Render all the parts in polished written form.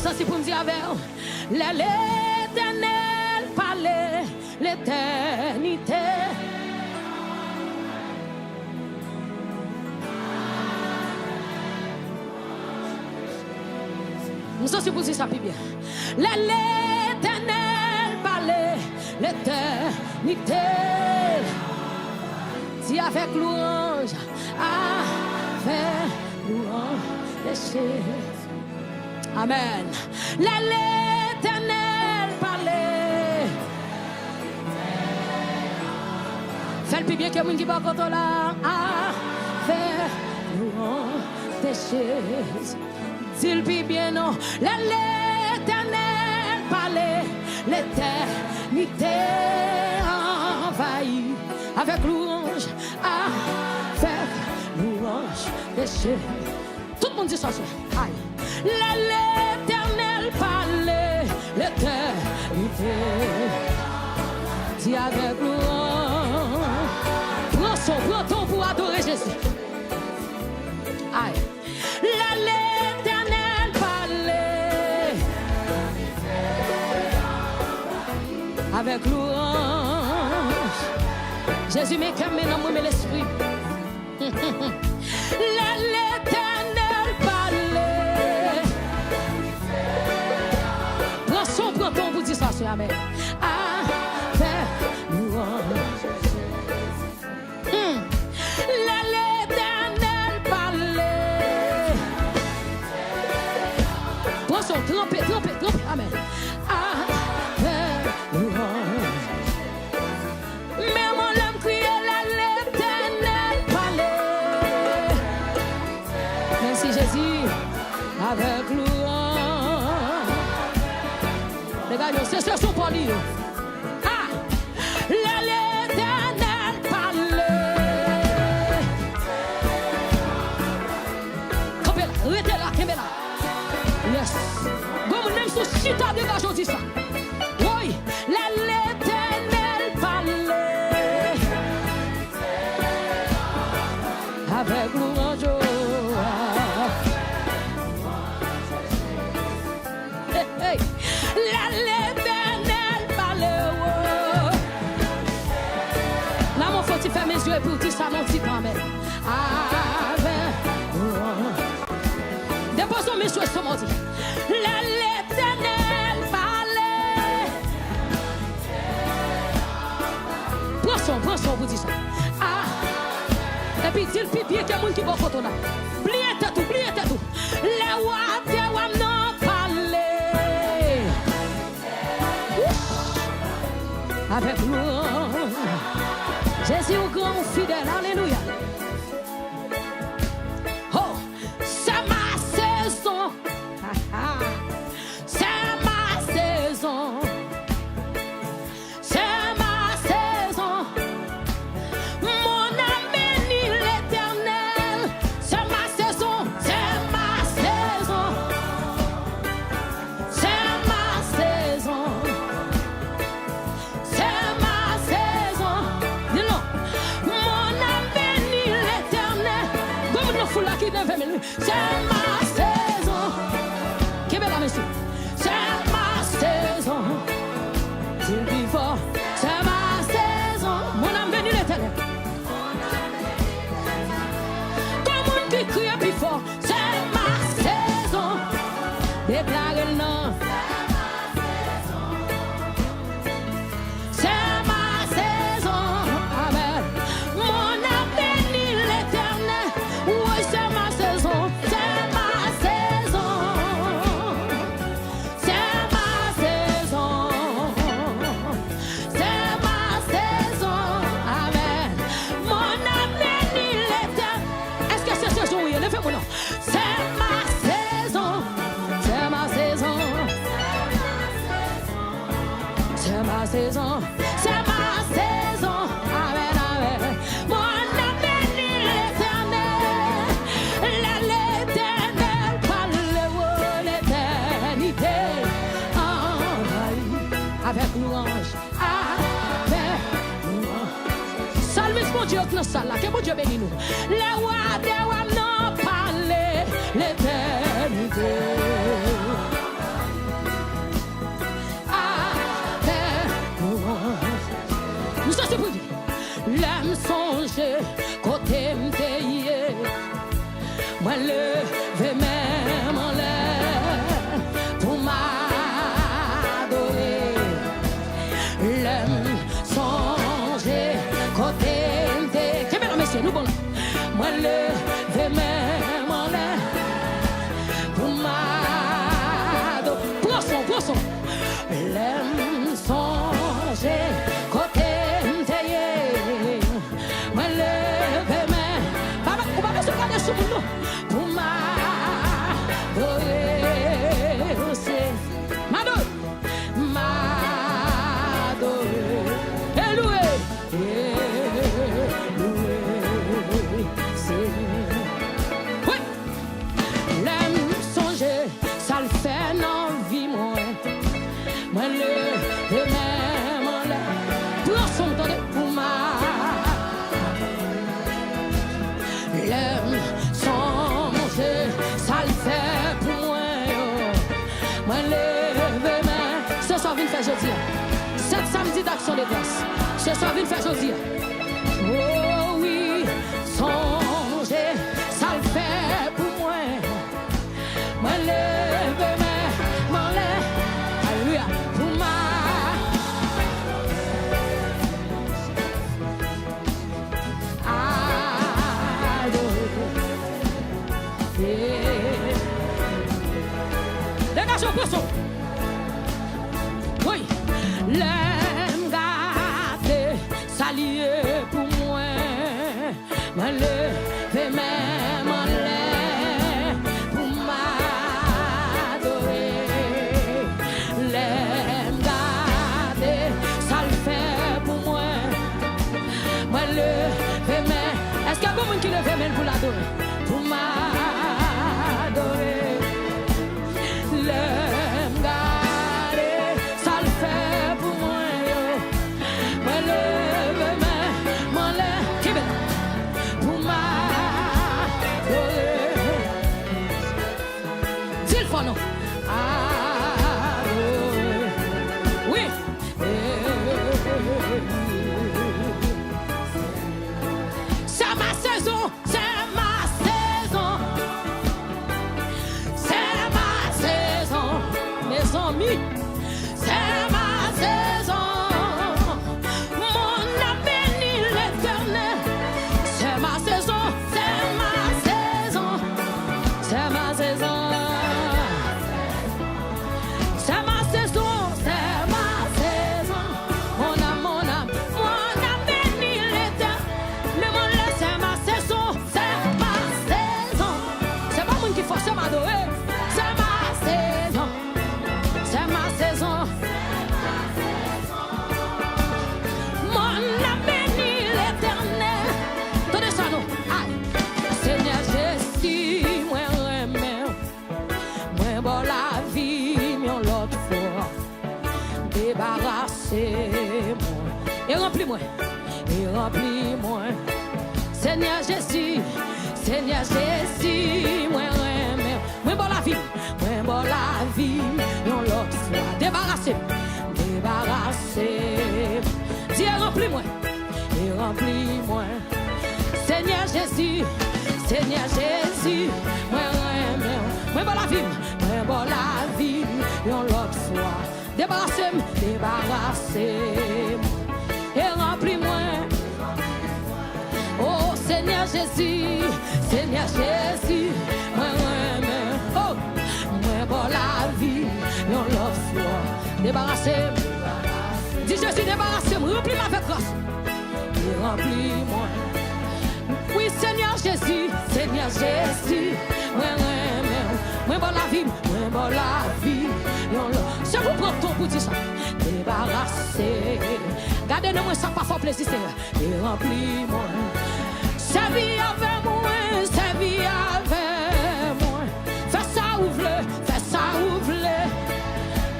Ça c'est pour me dire avec l'Éternel parlait l'éternité. Ça c'est pour dire ça plus bien. L'Éternel parlait l'éternité. Si avec louange, avec louange, laissez. Amen. L'Éternel parlait. Fais le plus bien que mon qui va contre là. Avec louange, laissez. Dis le plus bien non. L'Éternel parlait. L'éternité envahit. Avec louange, avec louange, laissez. Tout le monde dit ça. Aïe. L'Éternel parlait, l'éternité. Dis avec louange. Prends ton pour adorer Jésus. Aïe. L'Éternel parlait. Avec louange. Jésus m'est calmé dans mon l'esprit. L'Éternel parlait. Prends ton pour dire ça, c'est amen. Avec louange. L'Éternel parlait. Prends son trompé, amen. Avec louange. Mais mon âme criait l'Éternel parlait. Merci Jésus. Avec louange. Regarde, c'est ce son pour lui. L'Éternel parlait. Campez là, restez là, campez là. Yes. Bon, mon âme, son chita dégage, on dit ça. Oui, l'Éternel parlait. Avec louange. Hey, l'Éternel parlait. Là, mon faut tu faire mes yeux pour dire ça, mon petit quand même. Avec louange. Déposons mes yeux sur mon dit. L'Éternel parlait. Prends son, vous dites ça. Et puis, dis le pied qu'il y a un monde qui va au photo là. Pliez tout. Les rois de Wam n'ont parlé. Avec nous. Jésus au grand fidèle. Alléluia. Oh, c'est ma saison. C'est ma saison. C'est ma saison. Qui belle la monsieur. C'est ma saison. Dieu vivant. C'est ma saison. Mon âme bénit l'Éternel. Comme on qui crie plus fort. C'est ma saison. Déclare le nom. C'est ma saison. Amen. Mon âme bénit l'Éternel. Oui, c'est ma saison. C'est ma saison. C'est ma saison. C'est ma saison. Amen. Mon âme bénit l'Éternel. Est-ce que c'est saison? Oui, levez-moi non. C'est ma saison. C'est ma saison. C'est ma saison. C'est ma saison. Amen, amen. Mon âme bénit l'Éternel. L'Éternel parle l'éternité. Envahit avec louange. Avec louange. Salve mon Dieu dans ça là. Que mon Dieu bénit nous. Les rois des rois n'ont parlé l'éternité. côté m'teye. Moi lever même en l'air pour m'adorer. L'homme songer côté m'teye. Que bien messieurs, nous bon. Moi lever même en l'air pour m'adorer. Poisson. L'homme songer côté m'teye. Moi lever même. Papa, on va pas se garder sur nous. Pour m'adorer, c'est m'adorer, louer, c'est oui. L'aime songer, ça le fait dans vie moi le même en l'air. Pour son temps pour l'aime songer, ça le fait pour moi. Moi lever main, ce soir vient faire jeudi. Cette samedi d'action de grâce, ce soir vient faire jeudi. Oh oui, songer, ça le fait pour moi. Moi lever main, m'en l'air, alléluia, pour moi. Dégagez au poisson. Oui, l'aime garder, s'allier pour moi. Me lever même en l'air pour m'adorer. L'aime garder, ça le fait pour moi. Me lever même. Est-ce qu'il y a beaucoup qui lève même pour l'adorer? Pour m'adorer. L'aime garder, ça le fait pour moi. Me lever même, m'en l'air, qui veut pour m'adorer. Dis le fort non. Adorer. Oui. C'est ma saison, c'est ma saison. C'est ma saison, mes amis. C'est ma saison. Mon âme bénit l'Éternel. C'est ma saison, c'est ma saison. C'est ma saison. C'est ma saison, c'est ma saison. Mon âme bénit l'Éternel. Mais mon lait, c'est ma saison, c'est ma saison. C'est pas moi qui force m'adorer. C'est ma saison, c'est ma saison. Mon âme bénit l'Éternel. Tenez ça nous. Aïe. Seigneur Jésus, moi remets. Moi bon la vie, mon l'autre fois. Débarrassez-moi. Et remplis-moi. Seigneur Jésus, moi remets. Moi bon la vie, non l'autre fois. Débarrassez-moi. Dis remplis-moi. Seigneur Jésus, moi remets. Moi bon la vie, non l'autre fois. Débarrassez-moi. Et remplis-moi. Oh Seigneur Jésus, moi remets. Oh, moi bon la vie, non l'autre fois. Débarrassez-moi. Dis Jésus, débarrassez-moi. Remplis-moi avec grâce. Et remplis-moi. Oui Seigneur Jésus, moi remets. Moi bon la vie, non l'autre. C'est vous prendre ton pour dire ça. Débarrassez. Gardez-moi ça pas fort plaisir Seigneur. Et remplis-moi. Servis avec moi. Fais ça ouvre.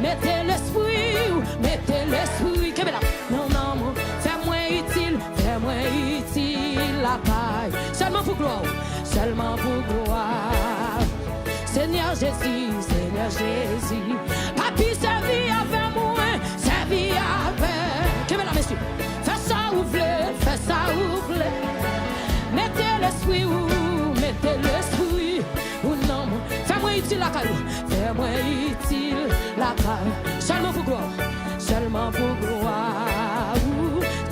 Mettez l'esprit. Que belle. Non. Fais-moi utile la paille. Seulement pour gloire. Seigneur Jésus. Papi, servis avec moi. Que belle, messieurs. Fais ça ouvre. l'esprit ou mettez l'esprit ou non. Fais-moi utile la caillou, fais-moi utile la caillou. Seulement pour gloire, seulement pour gloire.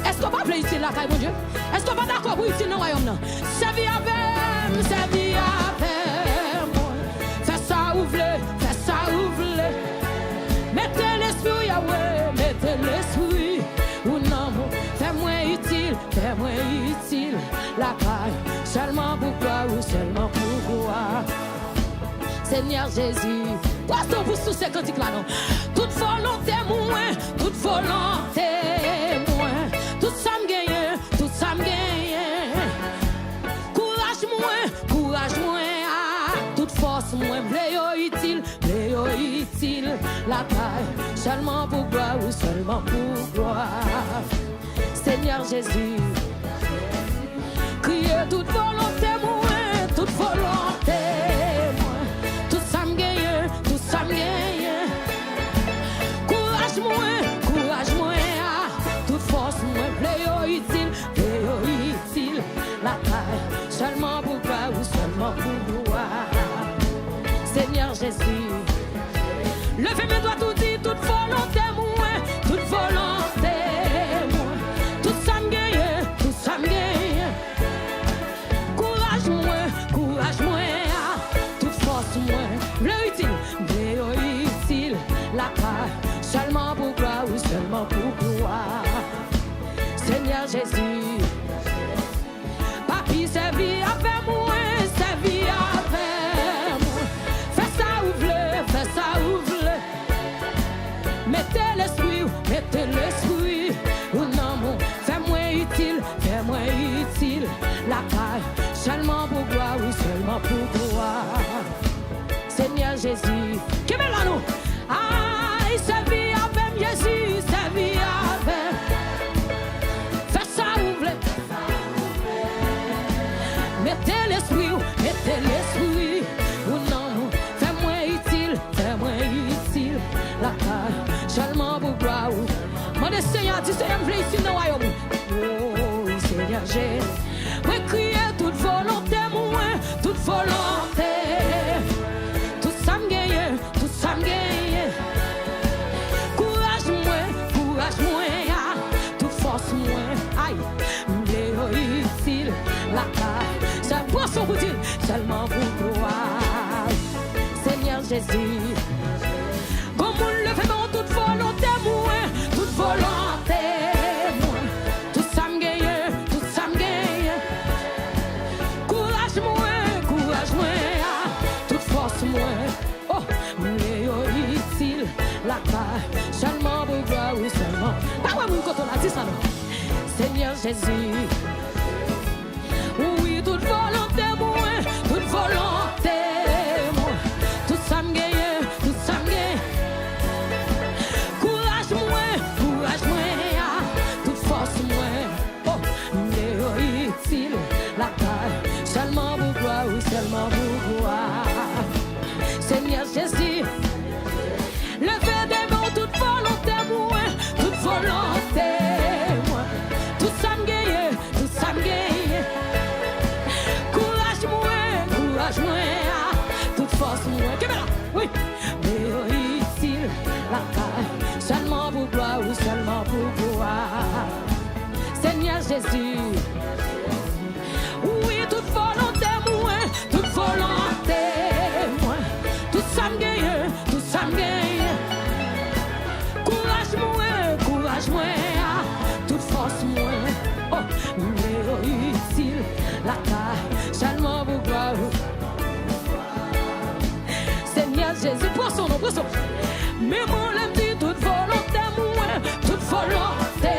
Est-ce qu'on va appeler utile la caillou, mon Dieu? Est-ce qu'on va d'accord pour utile dans le royaume? Servis avec, servis avec moi. Fais ça ou v'lez, fais ça ou v'lez. Mettez l'esprit, Yahweh, mettez l'esprit ou non. Fais-moi utile la caille. Seulement pour gloire ou seulement pour gloire. Seigneur Jésus, poisson pour tous ces cantiques là, non. Toute volonté moins, toute volonté moins. Tout ça me gagne, tout ça me gagne. Courage moins, ah. Toute force moins. Bléo utile, la taille. Seulement pour gloire ou seulement pour gloire. Seigneur Jésus, criez toute volonté moins, toute volonté moins. Tout ça me gagne, tout ça me gagne. Courage moins, ah. Toute force moins. Bléo utile, la taille. Seulement pour gloire ou seulement pour gloire. Seigneur Jésus, levez mes doigts tout dit, toute volonté moins, toute volonté moins. Tout ça me gagne, tout ça me gagne. Courage moins, ah. Toute force moins. Bleu utile, la part. Seulement pour gloire ou seulement pour gloire. Seigneur Jésus, papi servi avec moi, servi avec moi. Fais ça ou v'lez. Mettez l'esprit, ou non, mon. Fais-moi utile, la caille. Seulement pour gloire ou seulement pour gloire. Seigneur Jésus, qui met là nous? Aïe, servi avec Jésus, servi avec. Fais ça ou v'lez. Mettez l'esprit, ou non, fais-moi utile, la caille. Seulement pour gloire. Mon Seigneur, dis Seigneur, me ici dans le royaume. Oh, Seigneur, j'ai. Oui, crier toute volonté, moins, toute volonté. Tout ça me gagne, tout ça me gagne. Courage moins, ah. Toute force moins, aïe. Bléo utile, la caille. C'est poisson pour dire, seulement pour gloire. Seigneur Jésus. Comme on le fait dans toute volonté, moins, toute volonté, moins. Tout ça me gagne, tout ça me gagne. Courage moins, ah. Toute force moins. Oh, Léo utile, la paix. Seulement pour gloire ou seulement. Pas moi, quand on a dit ça, non. Seigneur Jésus. Oui, toute volonté, moins, toute volonté, moins. Tout ça me gagne. Seulement pour gloire ou seulement pour gloire. Seigneur Jésus, levez des mains toute volonté moins, toute volonté moins. Tout ça me gagne, tout ça me gagne. Courage moins, toute force moins. Qui est là? Oui. Mais utile, la caille. Seulement pour gloire ou seulement pour gloire. Seigneur Jésus. Oui, toute volonté moins, toute volonté moins. Tout ça me gagne, tout ça me gagne. Courage moins, toute force moins. Oh, mais utile, la caille, seulement pour gloire. Seigneur Jésus, pour son nom, pour son. Mais mon âme dit toute volonté moins, toute volonté.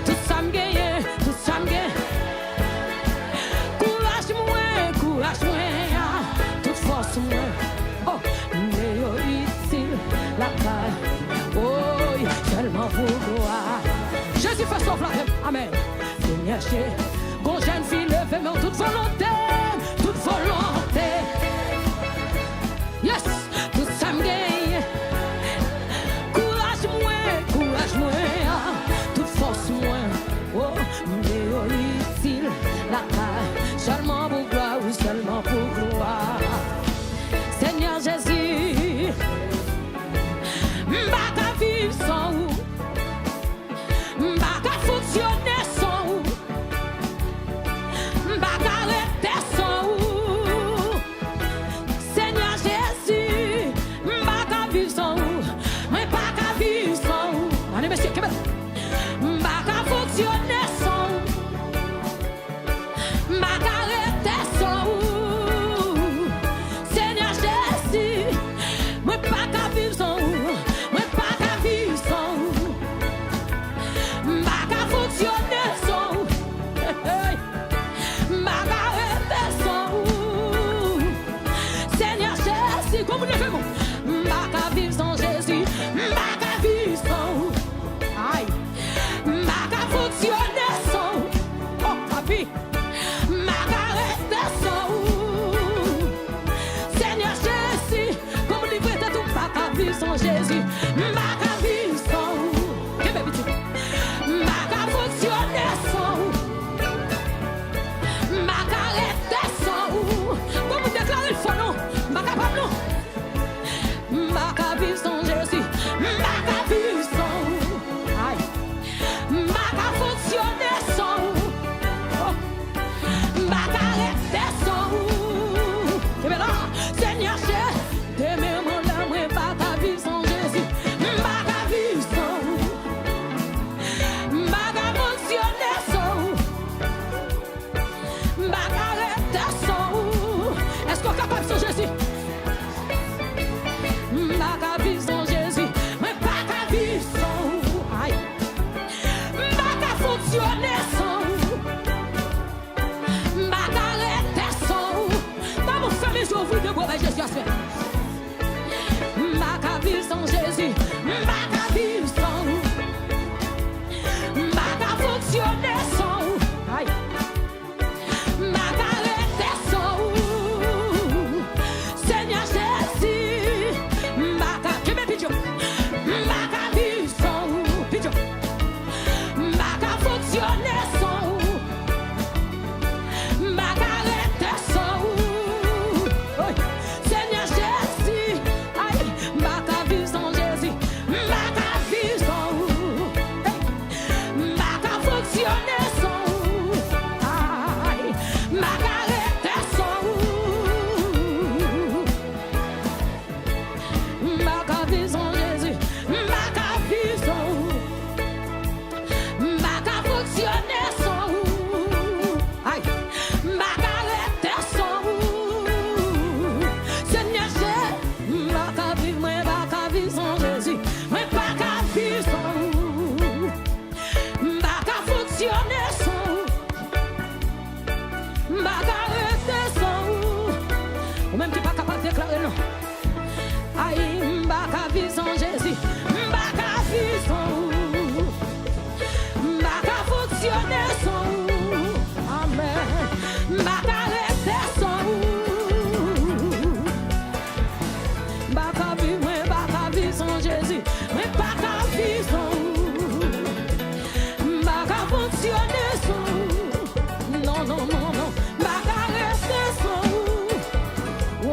Tout ça me gagne, tout ça me gagne. Courage moins, toute force moins. Oh, mais utile, la paix. Oh, seulement pour gloire. Jésus fait son flamme. Amen. Seigneur, bon jeune fille, levez mais toute volonté, toute volonté. Yes, tout ça me gagne. Courage moins, toute force moins. Oh, mais utile, la paix. seulement pour gloire, oui, seulement pour gloire. Seigneur Jésus, m'baka vivre sans vous, m'baka fonctionner sans vous, m'baka rester sans vous. Seigneur Jésus, m'baka vivre sans vous, m'baka vivre sans vous. Allez, monsieur, m'baka fonctionner sans vous, m'baka rester sans vous. Seigneur Jésus, m'baka vivre sans vous, m'baka vivre sans vous, m'baka fonctionner sans vous, m'baka rester sans vous. Seigneur Jésus, comme vous le faites, m'baka vivre sans Jésus, m'baka vivre sans vous. Aïe, m'baka fonctionner sans vous. Oh, papi, m'baka rester sans vous. Seigneur Jésus, comme vous livrez tout, m'baka vivre sans Jésus, m'baka vivre sans vous. Que bébé tu, m'baka fonctionner sans vous, m'baka rester sans vous. Comme vous déclarez le faux non, m'baka pas non. M'baka vivre sans Jésus, m'baka vivre sans vous. Aïe, m'baka fonctionner sans vous. Oh, m'baka rester sans vous. Et bien là, Seigneur Jésus, demain mon âme, m'baka vivre sans Jésus, m'baka vivre sans vous, m'baka fonctionner sans vous, m'baka rester sans vous. Est-ce qu'on est capable sans Jésus? M'baka vivre sans Jésus, m'baka vivre sans vous. Aïe, m'baka fonctionner sans vous, m'baka rester sans vous. Dans mon famille, je vous de boire, Jésus a fait. M'baka vivre sans Jésus, m'baka vivre sans vous, m'baka fonctionner sans vous. Aïe, m'baka rester sans vous. Seigneur Jésus, m'baka, que me pidjo, m'baka vivre sans vous, pidjo, m'baka fonctionner sans vous, m'baka rester sans vous. Oui. Seigneur Jésus, aïe, m'baka vivre sans Jésus, m'baka vivre sans vous, hey. M'baka fonctionner sans vous, aïe, m'baka rester sans vous. M'baka vivre sans Jésus, m'baka vivre sans vous, m'baka fonctionner sans vous, aïe, m'baka rester sans vous. Seigneur Jésus, m'baka vivre, m'baka vivre sans Jésus, m'baka vivre sans vous, m'baka fonctionner sans vous, m'baka rester sans vous. Ou même tu pas capable de déclarer non. Aïe, m'baka vivre sans Jésus, m'baka vivre sans vous, m'baka fonctionner sans vous. Amen. M'baka rester sans vous, m'baka vivre sans Jésus, m'baka vivre sans vous, m'baka fonctionner sans vous. Non, non, non, non, m'baka rester sans vous. Oh,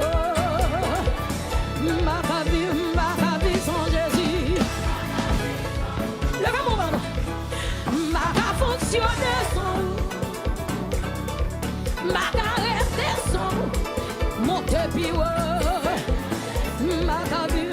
m'baka vivre sans Jésus. Levez mon bras. M'baka fonctionner sans vous, m'baka rester sans vous. Montez puis ouais, m'baka vivre.